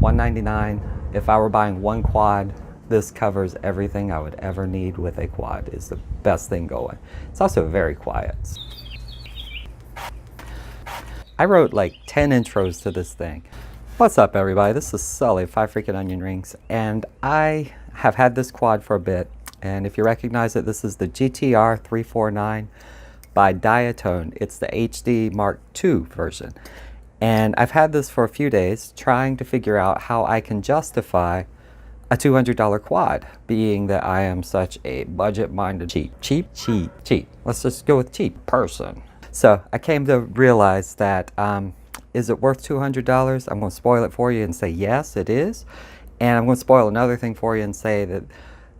$199. If I were buying one quad, this covers everything I would ever need with a quad. It's the best thing going. It's also very quiet. I wrote like 10 intros to this thing. What's up, everybody? This is Sully, 5 Freaking Onion Rings, and I have had this quad for a bit. And if you recognize it, this is the R349 by Diatone. It's the HD Mark II version. And I've had this for a few days, trying to figure out how I can justify a $200 quad, being that I am such a budget-minded cheap. Let's just go with cheap person. So I came to realize that, is it worth $200? I'm going to spoil it for you and say yes, it is. And I'm going to spoil another thing for you and say that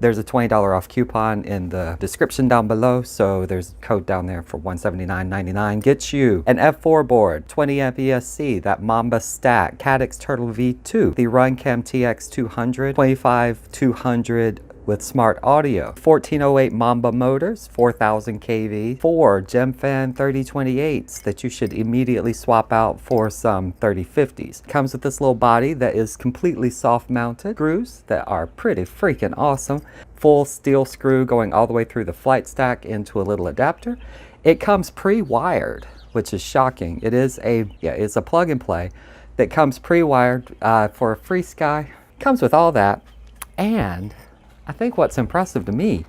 there's a $20 off coupon in the description down below. So there's a code down there for $179.99. Gets you an F4 board, 20 amp ESC, that Mamba stack, Caddx Turtle V2, the Runcam TX200, 25200 with smart audio, 1408 Mamba motors, 4000 kV, 4 Gemfan 3028s that you should immediately swap out for some 3050s. Comes with this little body that is completely soft mounted, screws that are pretty freaking awesome, full steel screw going all the way through the flight stack into a little adapter. It comes pre-wired, which is shocking. It is it's a plug and play that comes pre-wired for a free sky. Comes with all that, and I think what's impressive to me,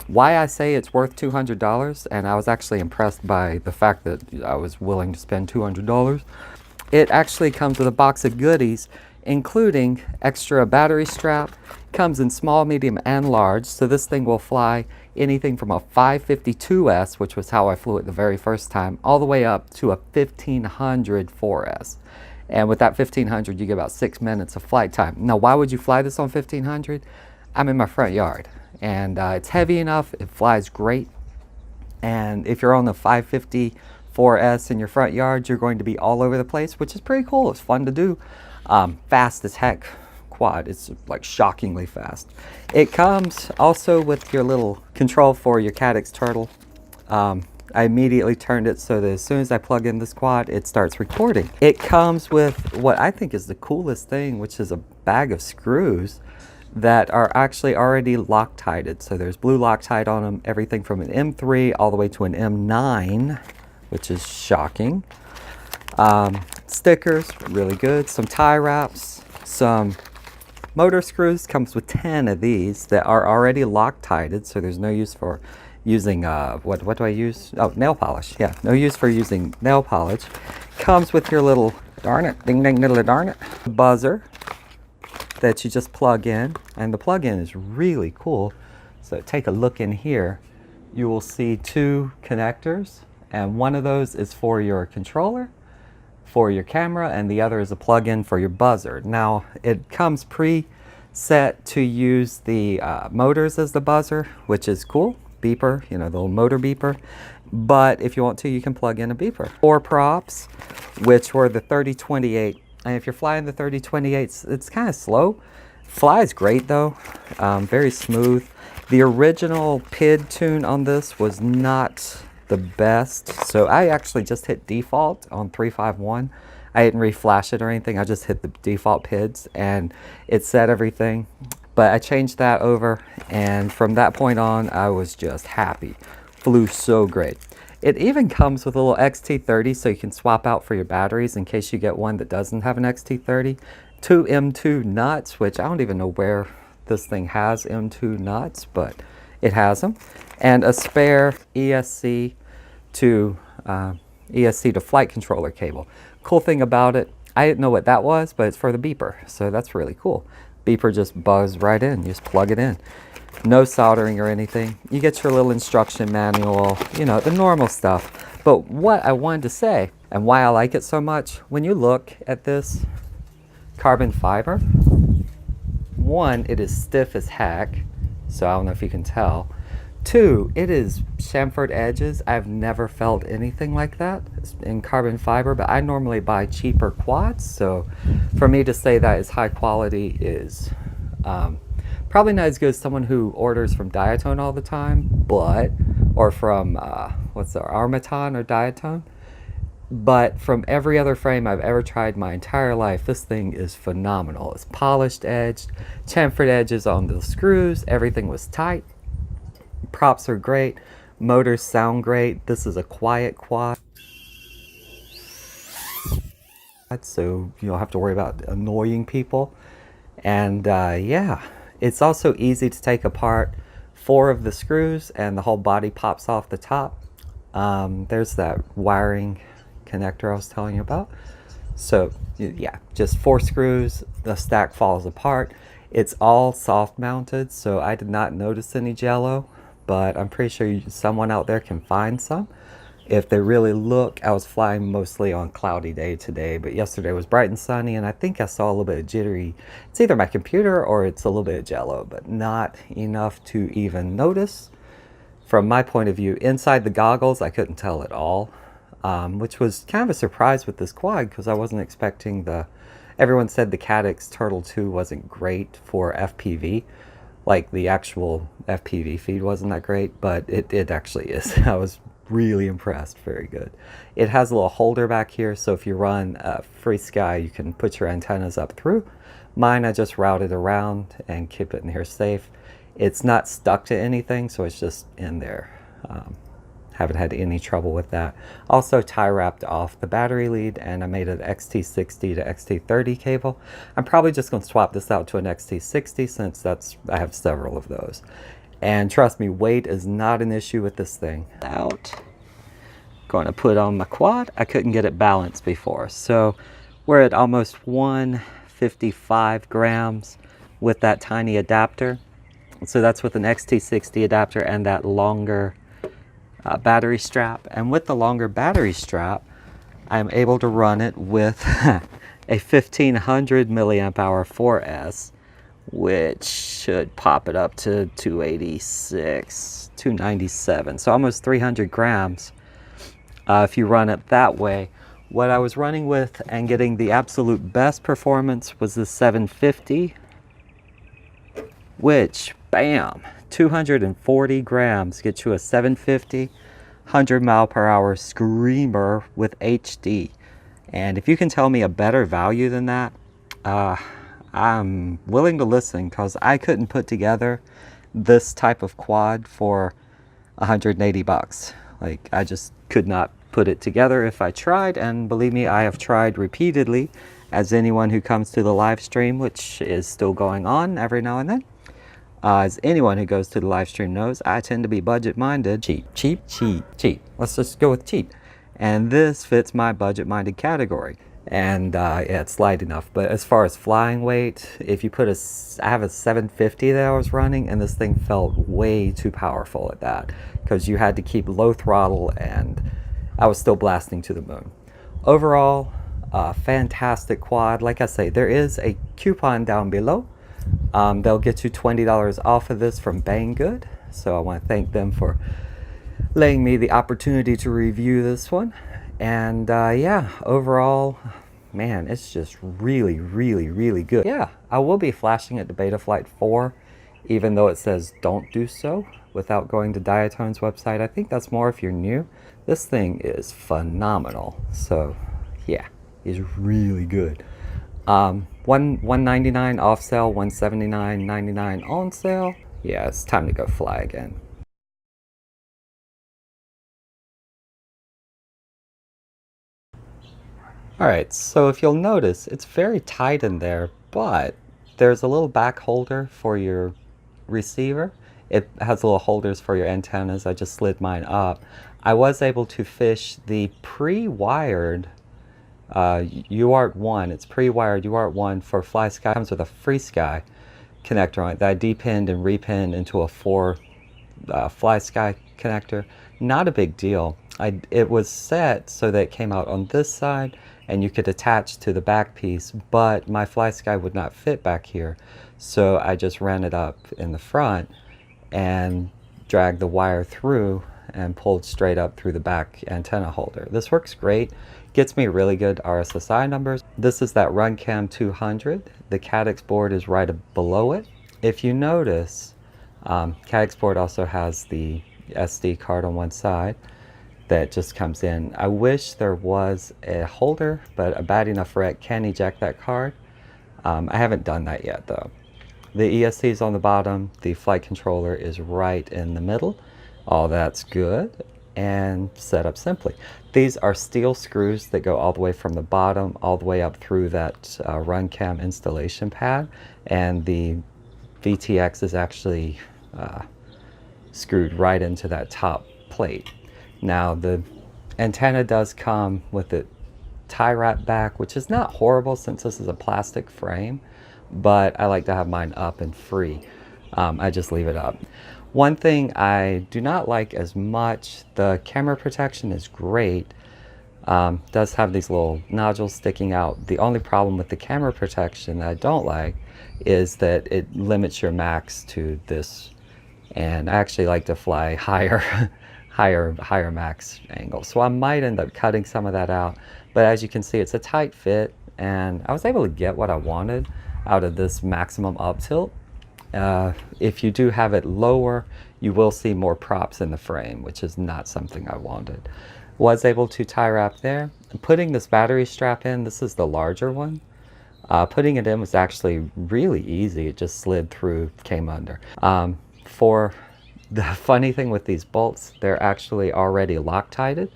why I say it's worth $200, and I was actually impressed by the fact that I was willing to spend $200, it actually comes with a box of goodies, including extra battery strap. Comes in small, medium, and large, so this thing will fly anything from a 552S, which was how I flew it the very first time, all the way up to a 1500 4S. And with that 1500, you get about 6 minutes of flight time. Now, why would you fly this on 1500? I'm in my front yard, and it's heavy enough, it flies great. And if you're on the 554S in your front yard, you're going to be all over the place, which is pretty cool. It's fun to do. Fast as heck quad. It's like shockingly fast. It comes also with your little control for your Caddx Turtle. I immediately turned it so that as soon as I plug in this quad, it starts recording. It comes with what I think is the coolest thing, which is a bag of screws that are actually already Loctited. So there's blue Loctite on them, everything from an M3 all the way to an M9, which is shocking. Stickers, really good. Some tie wraps, some motor screws. Comes with 10 of these that are already Loctited, so there's no use for using, what do I use? Oh, nail polish. Yeah, no use for using nail polish. Comes with your little, darn it, ding ding diddle darn it, buzzer that you just plug in, and the plug-in is really cool. So take a look in here, you will see 2 connectors, and one of those is for your controller, for your camera, and the other is a plug-in for your buzzer. Now it comes pre-set to use the motors as the buzzer, which is cool. Beeper, you know, the little motor beeper. But if you want to, you can plug in a beeper. 4 props, which were the 3028. And if you're flying the 3028s, it's kind of slow. Flies great though, very smooth. The original PID tune on this was not the best, so I actually just hit default on 351. I didn't reflash it or anything, I just hit the default PIDs and it set everything. But I changed that over, and from that point on, I was just happy. Flew so great. It even comes with a little XT30, so you can swap out for your batteries in case you get one that doesn't have an XT30. 2 M2 nuts, which I don't even know where this thing has M2 nuts, but it has them. And a spare ESC to flight controller cable. Cool thing about it, I didn't know what that was, but it's for the beeper, so that's really cool. Beeper just buzzed right in, you just plug it in. No soldering or anything. You get your little instruction manual, you know, the normal stuff. But what I wanted to say, and why I like it so much, when you look at this carbon fiber, one, it is stiff as heck, so I don't know if you can tell. 2, it is chamfered edges. I've never felt anything like that in carbon fiber, but I normally buy cheaper quads, so for me to say that is high quality is probably not as good as someone who orders from Diatone all the time, but, or from, what's the, Armaton or Diatone. But from every other frame I've ever tried my entire life, this thing is phenomenal. It's polished edged, chamfered edges on the screws, everything was tight. Props are great, motors sound great. This is a quiet quad, so you don't have to worry about annoying people. And yeah, it's also easy to take apart 4 of the screws and the whole body pops off the top. There's that wiring connector I was telling you about. So yeah, just 4 screws, the stack falls apart. It's all soft mounted, so I did not notice any jello, but I'm pretty sure someone out there can find some if they really look. I was flying mostly on cloudy day today, but yesterday was bright and sunny, and I think I saw a little bit of jittery. It's either my computer or it's a little bit of jello, but not enough to even notice. From my point of view, inside the goggles, I couldn't tell at all, which was kind of a surprise with this quad because I wasn't expecting the... Everyone said the Cadix Turtle 2 wasn't great for FPV. Like the actual FPV feed wasn't that great, but it actually is. I was really impressed. Very good. It has a little holder back here, so if you run free sky, you can put your antennas up through. Mine, I just route it around and keep it in here safe. It's not stuck to anything, so it's just in there. Haven't had any trouble with that. Also tie wrapped off the battery lead, and I made an XT60 to XT30 cable. I'm probably just going to swap this out to an XT60 since I have several of those. And trust me, weight is not an issue with this thing. Going to put on my quad. I couldn't get it balanced before, so we're at almost 155 grams with that tiny adapter. So that's with an XT60 adapter and that longer battery strap. And with the longer battery strap, I'm able to run it with a 1500 milliamp hour 4S, which should pop it up to 286, 297, so almost 300 grams if you run it that way. What I was running with and getting the absolute best performance was the 750, which, bam, 240 grams gets you a 750, 100 mile per hour screamer with HD. And if you can tell me a better value than that, I'm willing to listen, because I couldn't put together this type of quad for 180 bucks. Like, I just could not put it together if I tried, and believe me, I have tried repeatedly, as anyone who comes to the live stream, which is still going on every now and then, as anyone who goes to the live stream knows, I tend to be budget minded. Cheap, cheap, cheap, cheap. Let's just go with cheap. And this fits my budget minded category. And yeah, it's light enough. But as far as flying weight, if you put I have a 750 that I was running, and this thing felt way too powerful at that, because you had to keep low throttle, and I was still blasting to the moon. Overall, fantastic quad. Like I say, there is a coupon down below. They'll get you $20 off of this from Banggood, so I want to thank them for letting me the opportunity to review this one. And yeah, overall, man, it's just really, really, really good. Yeah, I will be flashing it to Betaflight 4, even though it says don't do so without going to Diatone's website. I think that's more if you're new. This thing is phenomenal. So yeah, it's really good. $199 off sale, $179.99 on sale. Yeah, it's time to go fly again. Alright, so if you'll notice, it's very tight in there, but there's a little back holder for your receiver. It has little holders for your antennas. I just slid mine up. I was able to fish the pre-wired UART1. It's pre-wired UART1 for FlySky. It comes with a FreeSky connector on it that I depinned and repinned into a 4 FlySky connector. Not a big deal. It was set so that it came out on this side and you could attach to the back piece, but my FlySky would not fit back here, so I just ran it up in the front and dragged the wire through and pulled straight up through the back antenna holder. This works great. Gets me really good RSSI numbers. This is that RunCam 200. The Cadix board is right below it. If you notice, Cadix board also has the SD card on one side. that just comes in. I wish there was a holder, but a bad enough wreck can eject that card. I haven't done that yet though. The ESC is on the bottom, the flight controller is right in the middle. All that's good, and set up simply. These are steel screws that go all the way from the bottom all the way up through that run cam installation pad, and the VTX is actually screwed right into that top plate. Now the antenna does come with a tie wrap back, which is not horrible since this is a plastic frame, but I like to have mine up and free. I just leave it up. One thing I do not like as much, the camera protection is great. Does have these little nodules sticking out. The only problem with the camera protection that I don't like is that it limits your max to this, and I actually like to fly higher higher max angle, so I might end up cutting some of that out. But as you can see, it's a tight fit, and I was able to get what I wanted out of this maximum up tilt. If you do have it lower, you will see more props in the frame, which is not something I wanted. Was able to tie wrap there. Putting this battery strap in, this is the larger one. Putting it in was actually really easy. It just slid through, came under. For the funny thing with these bolts, they're actually already Loctited.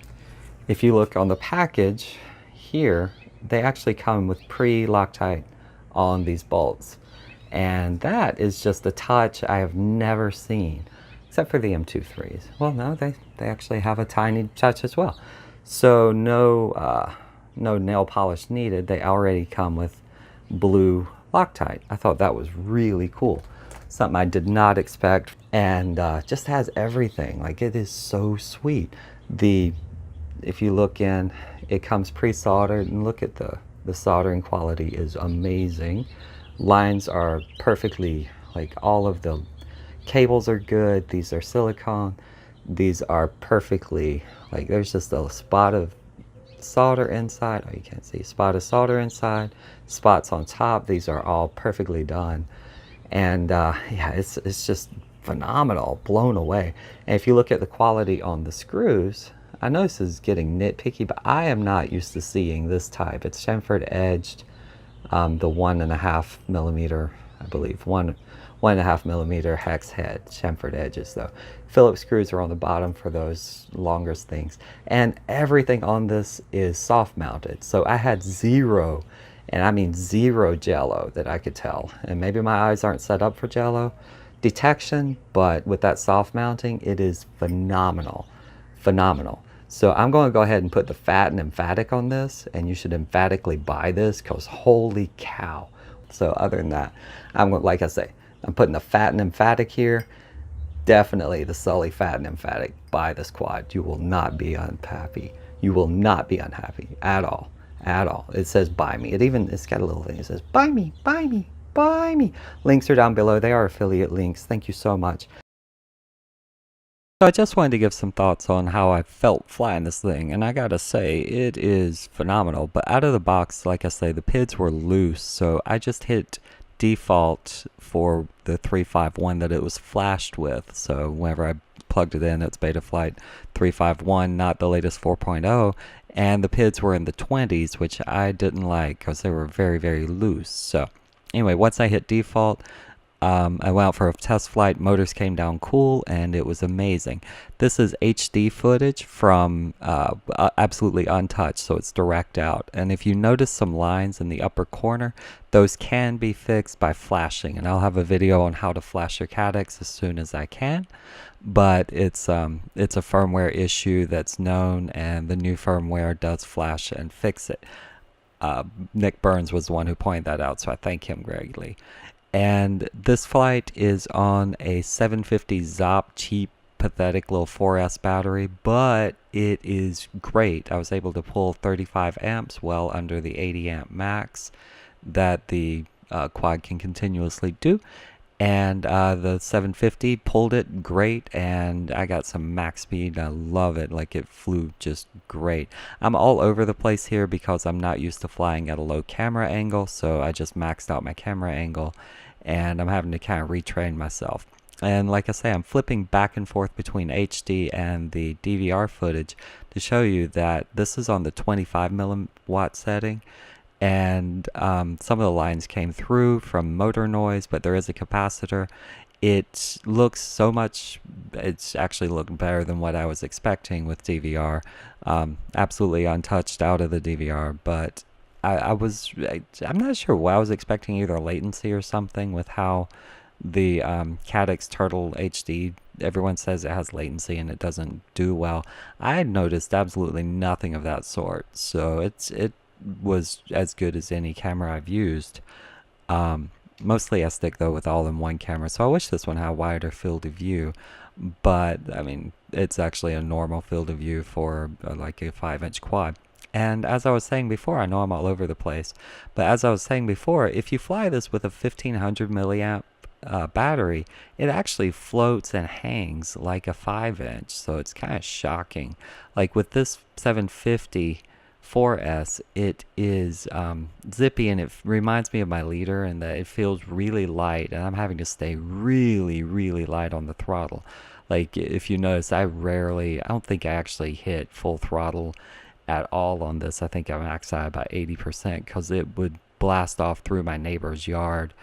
If you look on the package here, they actually come with pre-Loctite on these bolts. And that is just a touch I have never seen, except for the M23s. Well, no, they actually have a tiny touch as well. So no nail polish needed. They already come with blue Loctite. I thought that was really cool. Something I did not expect, and just has everything. Like, it is so sweet. If you look in, it comes pre-soldered, and look at the soldering quality is amazing. Lines are perfectly, like, all of the cables are good. These are silicone. These are perfectly, like, there's just a spot of solder inside. Oh, you can't see. Spot of solder inside, spots on top. These are all perfectly done. And yeah, it's just phenomenal, blown away. And if you look at the quality on the screws, I know this is getting nitpicky, but I am not used to seeing this type. It's chamfered edged, the 1.5 millimeter, I believe, 1.5 millimeter hex head, chamfered edges though. Phillips screws are on the bottom for those longest things. And everything on this is soft mounted. So I had zero, and I mean zero jello that I could tell. And maybe my eyes aren't set up for jello detection, but with that soft mounting, it is phenomenal, phenomenal. So I'm going to go ahead and put the fat and emphatic on this, and you should emphatically buy this, because holy cow. So other than that, like I say, I'm putting the fat and emphatic here. Definitely the Sully fat and emphatic. Buy this quad. You will not be unhappy. You will not be unhappy at all. At all. It says buy me. It's got a little thing that says buy me, buy me, buy me. Links are down below. They are affiliate links. Thank you so much. So I just wanted to give some thoughts on how I felt flying this thing, and I gotta say, it is phenomenal. But out of the box, like I say, the PIDs were loose, so I just hit default for the 351 that it was flashed with. So whenever I plugged it in, it's Betaflight 351, not the latest 4.0, and the PIDs were in the 20s, which I didn't like because they were very, very loose. So anyway, once I hit default, I went out for a test flight, motors came down cool, and it was amazing. This is HD footage from absolutely untouched, so it's direct out. And if you notice some lines in the upper corner, those can be fixed by flashing, and I'll have a video on how to flash your cadecs as soon as I can. But it's a firmware issue that's known, and the new firmware does flash and fix it. Nick Burns was the one who pointed that out, so I thank him greatly. And this flight is on a 750 ZOP cheap, pathetic little 4S battery, but it is great. I was able to pull 35 amps, well under the 80 amp max that the quad can continuously do. And the 750 pulled it great, and I got some max speed. I love it. Like, it flew just great. I'm all over the place here because I'm not used to flying at a low camera angle, so I just maxed out my camera angle, and I'm having to kind of retrain myself. And like I say, I'm flipping back and forth between HD and the DVR footage to show you that this is on the 25 milliwatt setting. And some of the lines came through from motor noise, but there is a capacitor. It looks so much, it's actually looked better than what I was expecting with DVR. Absolutely untouched out of the DVR, but I'm not sure what I was expecting, either latency or something with how the Caddx Turtle HD, everyone says it has latency and it doesn't do well. I noticed absolutely nothing of that sort, so it was as good as any camera I've used. Mostly I stick though with all-in-one camera, so I wish this one had a wider field of view, but I mean it's actually a normal field of view for like a 5-inch quad. And as I was saying before, I know I'm all over the place, but as I was saying before, if you fly this with a 1500 milliamp battery, it actually floats and hangs like a 5-inch, so it's kind of shocking. Like with this 750 4S, it is zippy, and it reminds me of my leader in that it feels really light, and I'm having to stay really, really light on the throttle. Like if you notice, I don't think I actually hit full throttle at all on this. I think I maxed out about 80% because it would blast off through my neighbor's yard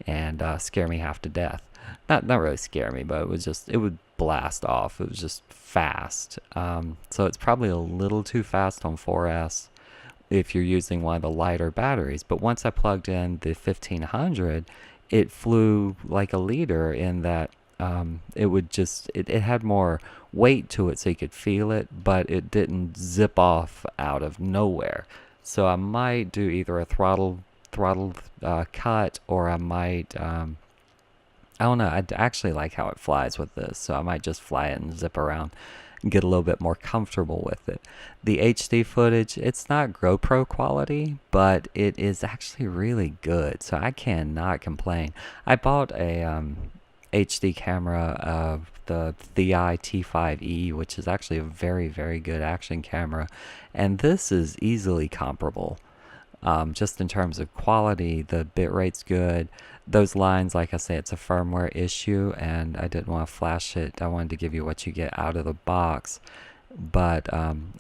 and scare me half to death. Not really scare me, but it would blast off. It was just fast. So it's probably a little too fast on 4S if you're using one of the lighter batteries. But once I plugged in the 1500, it flew like a leader in that it had more weight to it so you could feel it, but it didn't zip off out of nowhere. So I might do either a throttle cut, or I might I don't know, I actually like how it flies with this, so I might just fly it and zip around and get a little bit more comfortable with it. The HD footage, it's not GoPro quality, but it is actually really good, so I cannot complain. I bought a HD camera of the T5e, which is actually a very, very good action camera, and this is easily comparable. Just in terms of quality, the bitrate's good. Those lines, like I say, it's a firmware issue, and I didn't want to flash it. I wanted to give you what you get out of the box. But,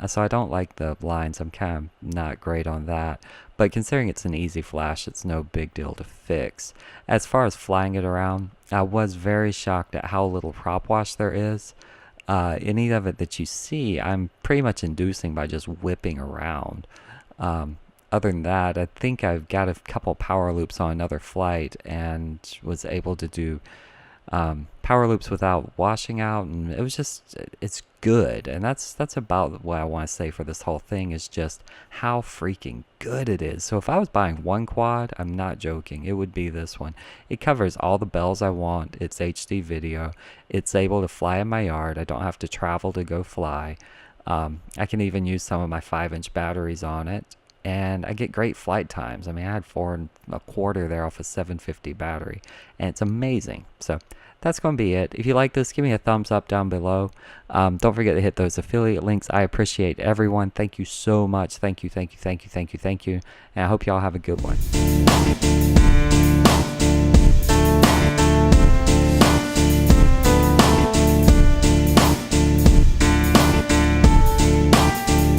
so I don't like the lines. I'm kind of not great on that. But considering it's an easy flash, it's no big deal to fix. As far as flying it around, I was very shocked at how little prop wash there is. Any of it that you see, I'm pretty much inducing by just whipping around. Other than that, I think I've got a couple power loops on another flight and was able to do power loops without washing out, and it was just, it's good. And that's about what I want to say for this whole thing, is just how freaking good it is. So if I was buying one quad, I'm not joking, it would be this one. It covers all the bells I want. It's HD video. It's able to fly in my yard. I don't have to travel to go fly. I can even use some of my 5-inch batteries on it. And I get great flight times. I mean, I had 4.25 there off a 750 battery, and it's amazing. So that's going to be it. If you like this, give me a thumbs up down below. Don't forget to hit those affiliate links. I appreciate everyone. Thank you so much. Thank you. And I hope y'all have a good one.